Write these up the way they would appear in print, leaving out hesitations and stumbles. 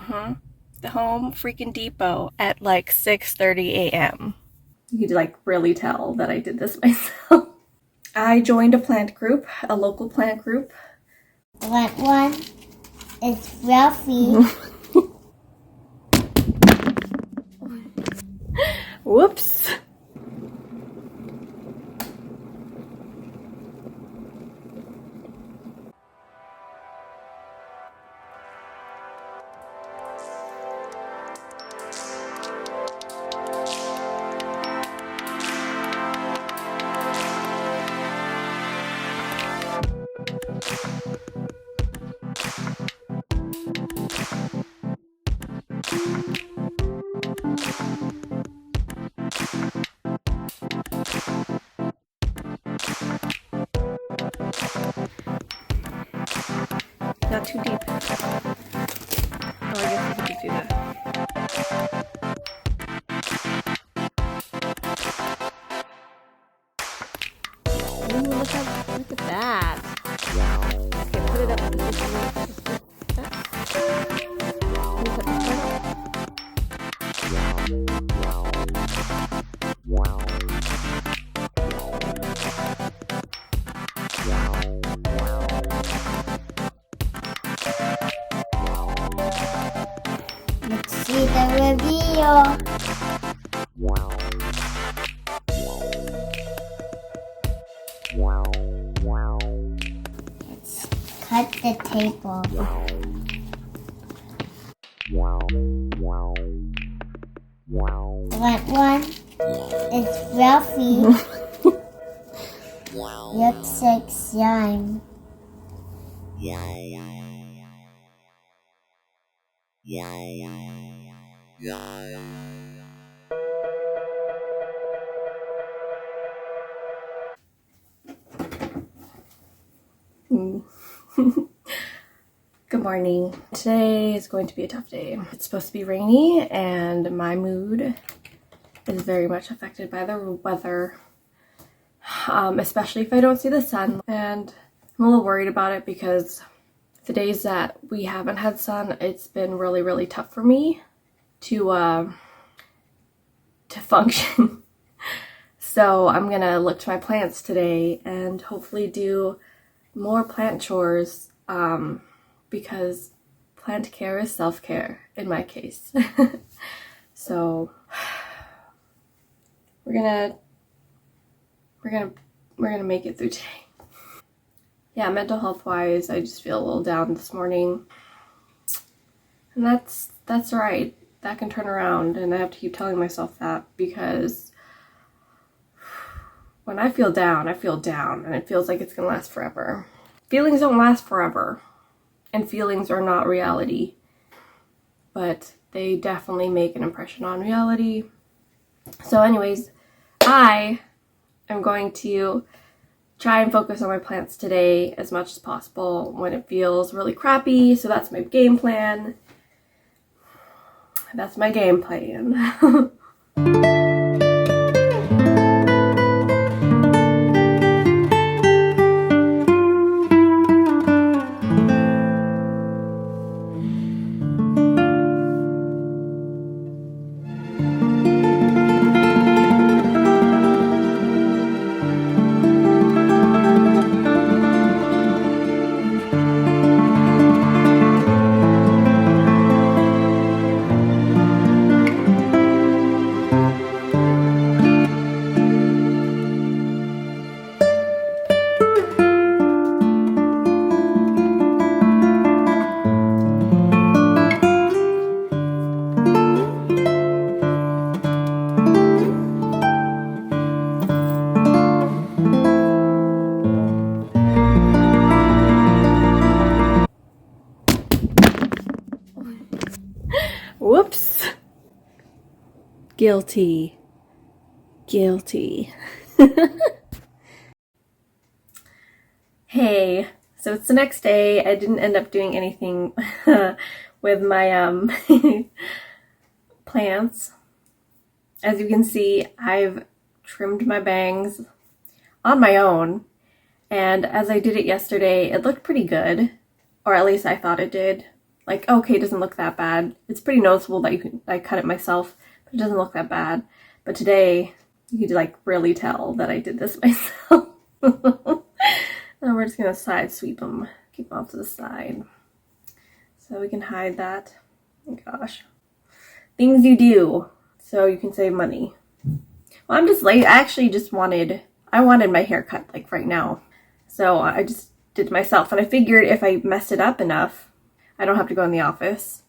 The Home freaking Depot at like 6:30 a.m. You could like really tell that I did this myself. I joined a plant group, a local plant group. That one is fluffy. Whoops. Not too deep. Oh, I guess we could do that. Ooh, look at that. Okay, put it up. Let's see the reveal. Let's cut the tape off. That one is fluffy. Looks like slime. Good morning. Today is going to be a tough day. It's supposed to be rainy and my mood is very much affected by the weather, especially if I don't see the sun. And I'm a little worried about it because the days that we haven't had sun, it's been really, really tough for me to function. So I'm gonna look to my plants today and hopefully do more plant chores, because plant care is self-care in my case. So we're gonna make it through today. Yeah, mental health wise, I just feel a little down this morning, and that's all right. That can turn around, and I have to keep telling myself that, because when I feel down, and it feels like it's gonna last forever. Feelings don't last forever, and feelings are not reality, but they definitely make an impression on reality. So anyways, I am going to try and focus on my plants today as much as possible when it feels really crappy. So that's my game plan. That's my game plan. Whoops. Guilty. Hey, so it's the next day. I didn't end up doing anything with my plants. As you can see, I've trimmed my bangs on my own, and as I did it yesterday, it looked pretty good, or at least I thought it did. Like, okay, it doesn't look that bad. It's pretty noticeable that I cut it myself, but it doesn't look that bad. But today, you could like really tell that I did this myself. Now we're just gonna side sweep them, keep them off to the side, so we can hide that. Oh my gosh, things you do so you can save money. Well, I'm just late. I wanted my hair cut like right now, so I just did it myself. And I figured if I messed it up enough, I don't have to go in the office.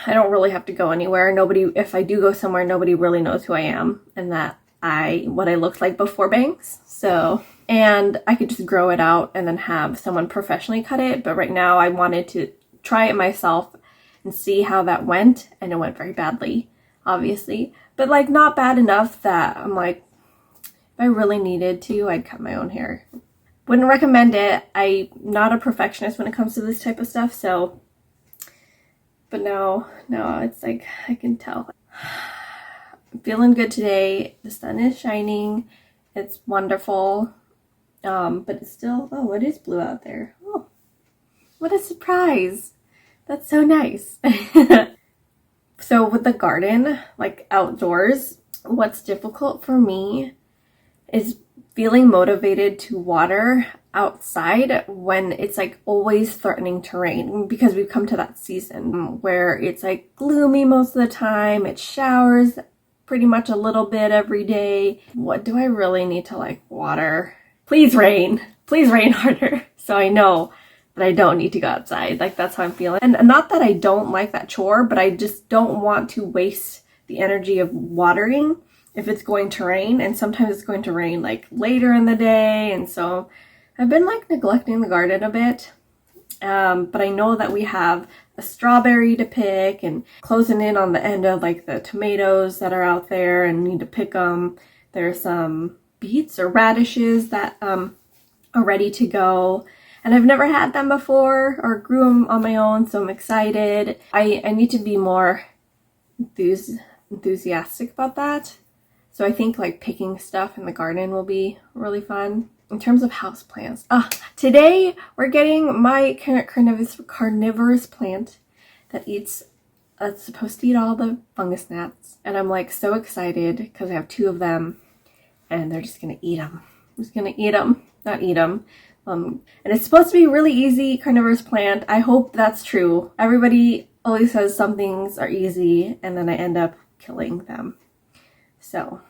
I don't really have to go anywhere. If I do go somewhere, nobody really knows who I am and what I looked like before bangs. So, and I could just grow it out and then have someone professionally cut it. But right now I wanted to try it myself and see how that went. And it went very badly, obviously, but like not bad enough that I'm like, if I really needed to, I'd cut my own hair. Wouldn't recommend it. I'm not a perfectionist when it comes to this type of stuff. So, but now it's like, I can tell. I'm feeling good today. The sun is shining. It's wonderful. But it's still, oh, it is blue out there. Oh, what a surprise. That's so nice. So with the garden, like outdoors, what's difficult for me is feeling motivated to water outside when it's like always threatening to rain, because we've come to that season where it's like gloomy most of the time. It showers pretty much a little bit every day. What do I really need to like water? Please rain harder, so I know that I don't need to go outside. Like, that's how I'm feeling. And not that I don't like that chore, but I just don't want to waste the energy of watering if it's going to rain. And sometimes it's going to rain like later in the day, and so I've been like neglecting the garden a bit. But I know that we have a strawberry to pick and closing in on the end of like the tomatoes that are out there and need to pick them. There's some beets or radishes that are ready to go. And I've never had them before or grew them on my own, so I'm excited. I need to be more enthusiastic about that. So I think like picking stuff in the garden will be really fun. In terms of houseplants, today we're getting my carnivorous plant that's supposed to eat all the fungus gnats. And I'm like so excited because I have 2 of them and they're just gonna eat them. I'm just gonna eat them, not eat them. And it's supposed to be really easy carnivorous plant. I hope that's true. Everybody always says some things are easy and then I end up killing them. So.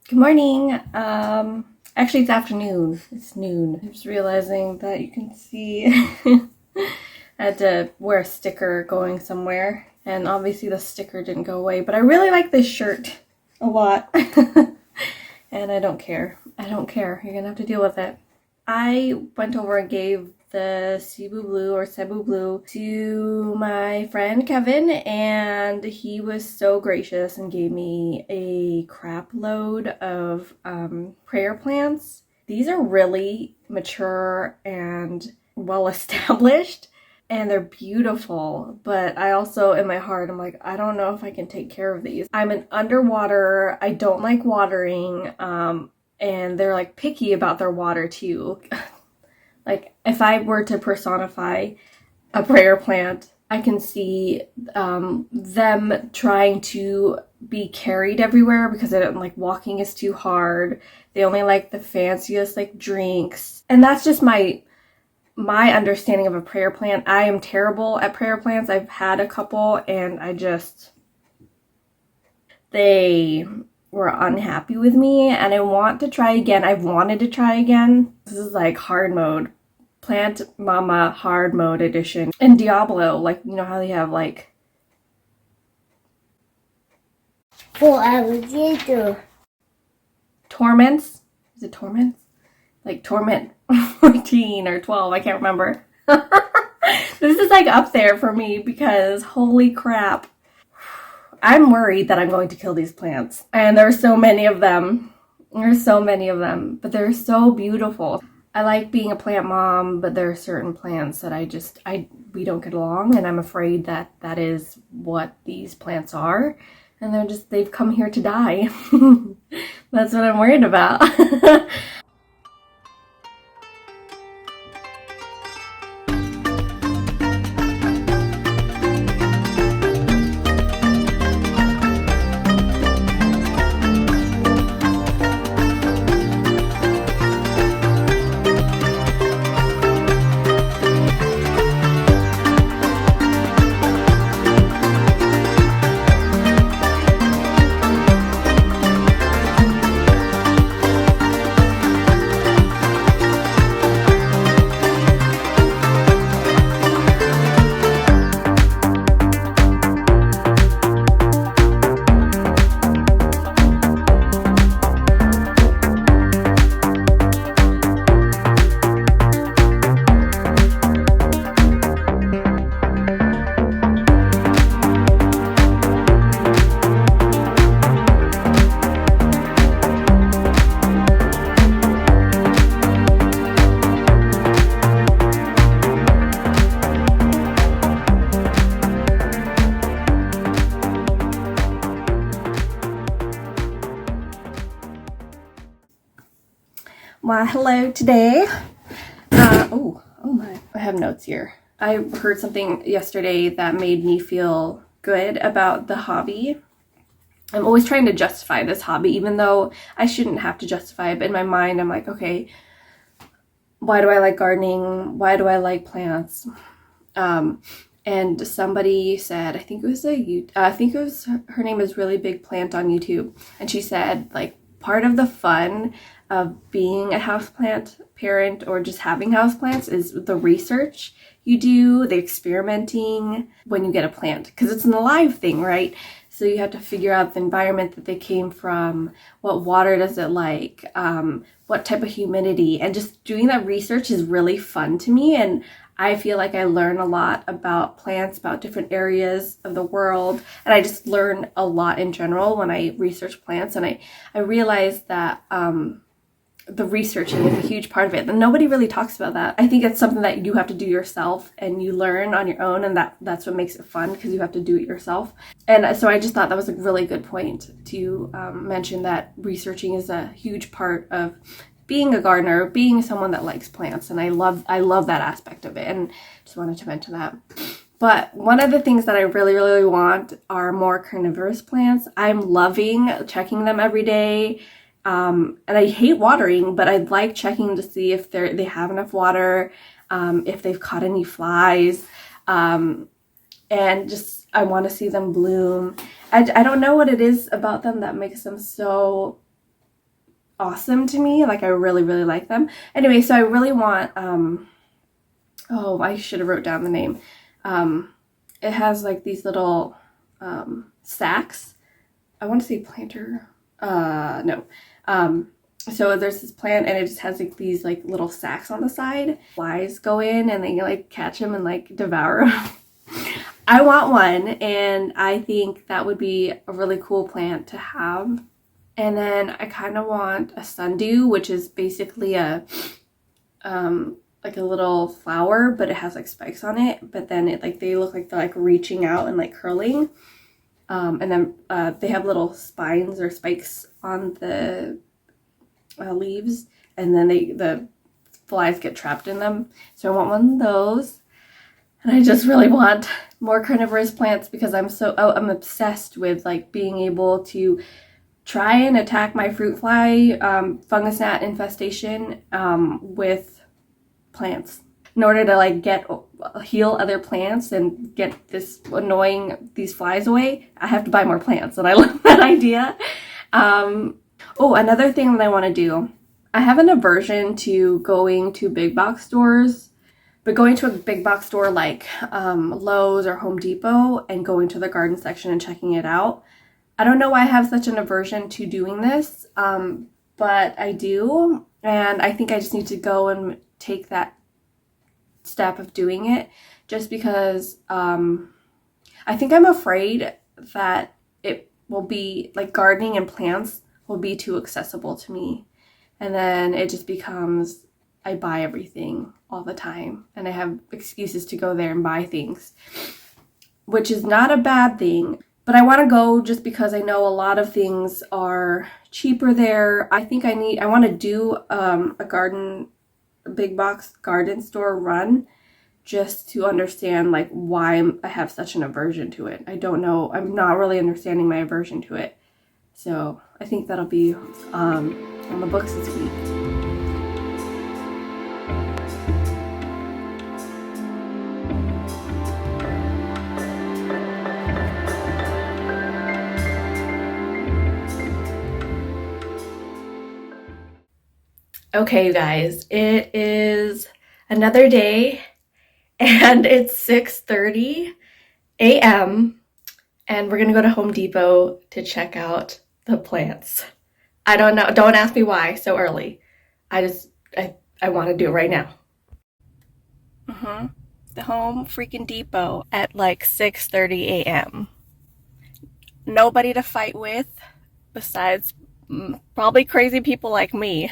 Good morning. Actually it's afternoon. It's noon. I'm just realizing that you can see I had to wear a sticker going somewhere, and obviously the sticker didn't go away, but I really like this shirt a lot. And I don't care. I don't care. You're gonna have to deal with it. I went over and gave the Cebu Blue or Cebu Blue to my friend Kevin, and he was so gracious and gave me a crap load of prayer plants. These are really mature and well established, and they're beautiful, but I also, in my heart, I'm like, I don't know if I can take care of these. I'm an underwater, I don't like watering, and they're like picky about their water too. Like if I were to personify a prayer plant, I can see them trying to be carried everywhere because they don't like walking is too hard. They only like the fanciest like drinks. And that's just my understanding of a prayer plant. I am terrible at prayer plants. I've had a couple and they were unhappy with me, and I want to try again. I've wanted to try again. This is like hard mode. Plant Mama hard mode edition. And Diablo, like, you know how they have like... For alligator. Torments? Is it Torments? Like Torment 14 or 12, I can't remember. This is like up there for me because holy crap. I'm worried that I'm going to kill these plants. And there's so many of them. There's so many of them, but they're so beautiful. I like being a plant mom, but there are certain plants that we don't get along, and I'm afraid that that is what these plants are. And they've come here to die. That's what I'm worried about. Well, hello today. Oh my, I have notes here. I heard something yesterday that made me feel good about the hobby. I'm always trying to justify this hobby, even though I shouldn't have to justify it. But in my mind, I'm like, okay, why do I like gardening? Why do I like plants? And somebody said, I think it was her name is Really Big Plant on YouTube, and she said like part of the fun of being a houseplant parent or just having houseplants is the research you do, the experimenting when you get a plant, because it's an alive thing, right? So you have to figure out the environment that they came from, what water does it like, what type of humidity, and just doing that research is really fun to me. And I feel like I learn a lot about plants, about different areas of the world, and I just learn a lot in general when I research plants. And I realized that the researching is a huge part of it, and nobody really talks about that. I think it's something that you have to do yourself and you learn on your own, and that's what makes it fun, because you have to do it yourself. And so I just thought that was a really good point to mention, that researching is a huge part of being a gardener, being someone that likes plants, and I love that aspect of it, and just wanted to mention that. But one of the things that I really, really want are more carnivorous plants. I'm loving checking them every day. And I hate watering, but I like checking to see if they have enough water, if they've caught any flies, and just I want to see them bloom. I don't know what it is about them that makes them so awesome to me. Like I really, really like them. Anyway, so I really want, oh, I should have wrote down the name. It has like these little sacks. I want to say planter. No. So there's this plant and it just has like these like little sacks on the side. Flies go in and they like catch them and like devour them. I want one, and I think that would be a really cool plant to have. And then I kind of want a sundew, which is basically a like a little flower, but it has like spikes on it. But then it like they look like they're like reaching out and like curling. And then they have little spines or spikes on the leaves, and then the flies get trapped in them. So I want one of those. And I just really want more carnivorous plants because I'm obsessed with like being able to try and attack my fruit fly fungus gnat infestation with plants. In order to like heal other plants and get these flies away, I have to buy more plants, and I love that idea. Oh, another thing that I want to do, I have an aversion to going to big box stores. But going to a big box store like Lowe's or Home Depot and going to the garden section and checking it out, I don't know why I have such an aversion to doing this, but I do. And I think I just need to go and take that step of doing it just because I think I'm afraid that it will be like gardening and plants will be too accessible to me. And then it just becomes I buy everything all the time and I have excuses to go there and buy things, which is not a bad thing, but I want to go just because I know a lot of things are cheaper there. I think I want to do a big box garden store run just to understand like why I have such an aversion to it. I don't know. I'm not really understanding my aversion to it. So I think that'll be on the books this week. Okay, you guys, it is another day and it's 6:30 a.m. and we're gonna go to Home Depot to check out the plants. I don't know, don't ask me why so early. I want to do it right now. The Home freaking Depot at like 6:30 a.m. Nobody to fight with besides probably crazy people like me.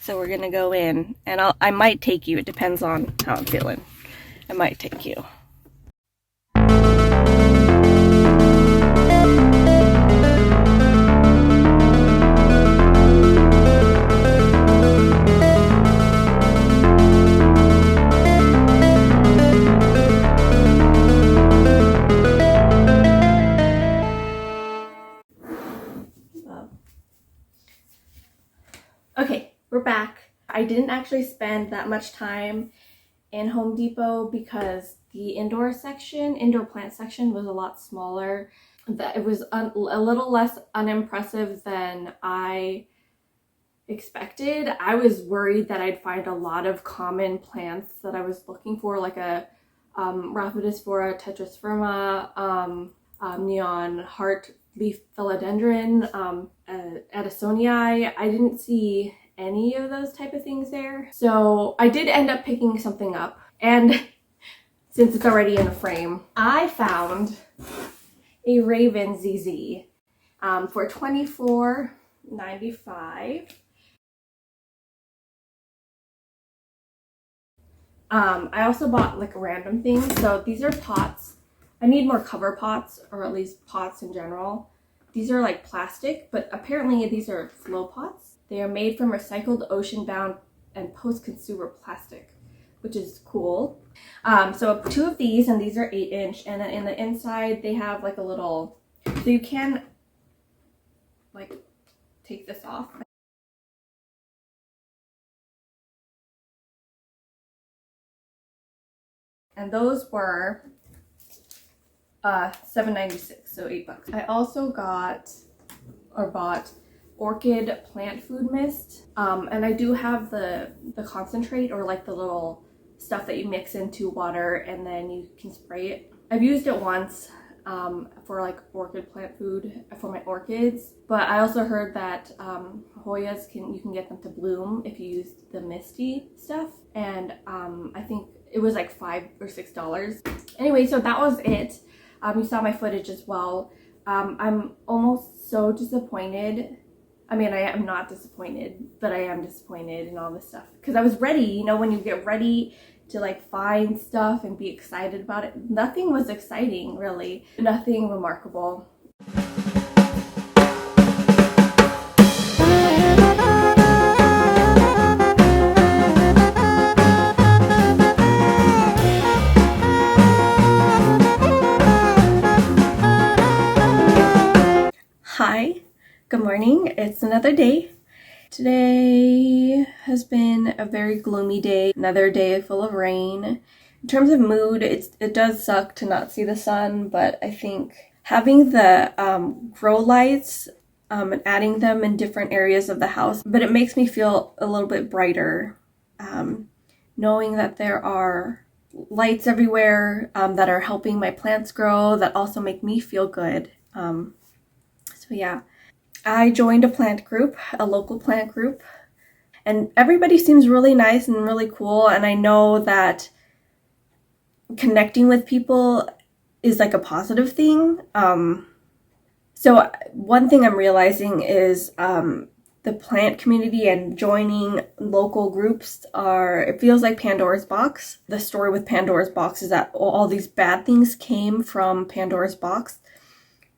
So we're gonna go in, and I might take you. It depends on how I'm feeling. I might take you. Okay, we're back. I didn't actually spend that much time in Home Depot because the indoor plant section was a lot smaller. That it was a little less unimpressive than I expected. I was worried that I'd find a lot of common plants that I was looking for, like a Rhaphidospora tetrasperma, neon heart leaf philodendron, Addisonii. I didn't see any of those type of things there. So I did end up picking something up. And since it's already in the frame, I found a Raven ZZ for $24.95. I also bought like random things. So these are pots. I need more cover pots, or at least pots in general. These are like plastic, but apparently these are flow pots. They are made from recycled ocean-bound and post-consumer plastic, which is cool. So 2 of these, and these are 8-inch, and then in the inside they have like a little, so you can like take this off. And those were $7.96, so $8. I also bought orchid plant food mist. And I do have the concentrate, or like the little stuff that you mix into water and then you can spray it. I've used it once for like orchid plant food for my orchids, but I also heard that Hoyas you can get them to bloom if you use the misty stuff, and I think it was like $5 or $6. Anyway, so that was it. You saw my footage as well. I'm almost so disappointed. I mean, I am not disappointed, but I am disappointed in all this stuff because I was ready. You know, when you get ready to like find stuff and be excited about it, nothing was exciting, really. Nothing remarkable. Hi, good morning. It's another day. Today has been a very gloomy day, another day full of rain. In terms of mood, it does suck to not see the sun, but I think having the grow lights and adding them in different areas of the house, but it makes me feel a little bit brighter, knowing that there are lights everywhere that are helping my plants grow, that also make me feel good. So yeah. I joined a plant group, a local plant group, and everybody seems really nice and really cool, and I know that connecting with people is like a positive thing. So one thing I'm realizing is the plant community and joining local groups it feels like Pandora's box. The story with Pandora's box is that all these bad things came from Pandora's box.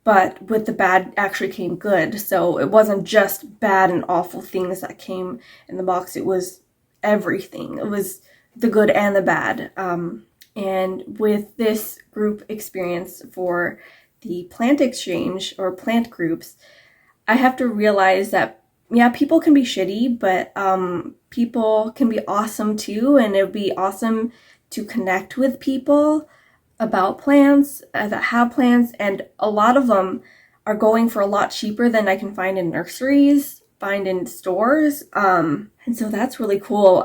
But with the bad actually came good. So it wasn't just bad and awful things that came in the box. It was everything. It was the good and the bad. And with this group experience for the plant exchange or plant groups, I have to realize that, yeah, people can be shitty, but people can be awesome too. And it would be awesome to connect with people about plants that have plants, and a lot of them are going for a lot cheaper than I can find in nurseries, find in stores, and so that's really cool.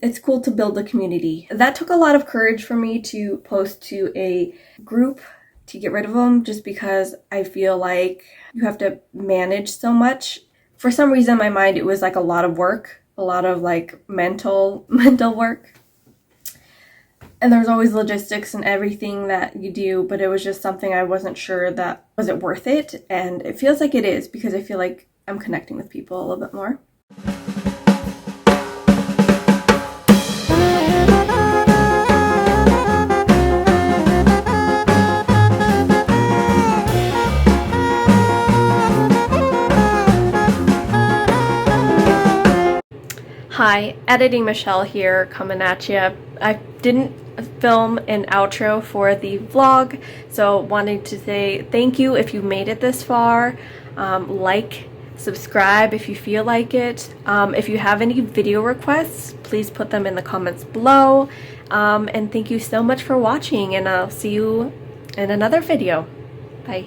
It's cool to build a community. That took a lot of courage for me to post to a group to get rid of them, just because I feel like you have to manage so much. For some reason in my mind it was like a lot of work, a lot of like mental work. And there's always logistics and everything that you do, but it was just something I wasn't sure that was it worth it, and it feels like it is because I feel like I'm connecting with people a little bit more. Hi, Editing Michelle here, coming at you. I didn't film an outro for the vlog, so wanted to say thank you if you made it this far. Like, subscribe if you feel like it. If you have any video requests, please put them in the comments below. And thank you so much for watching, and I'll see you in another video. Bye.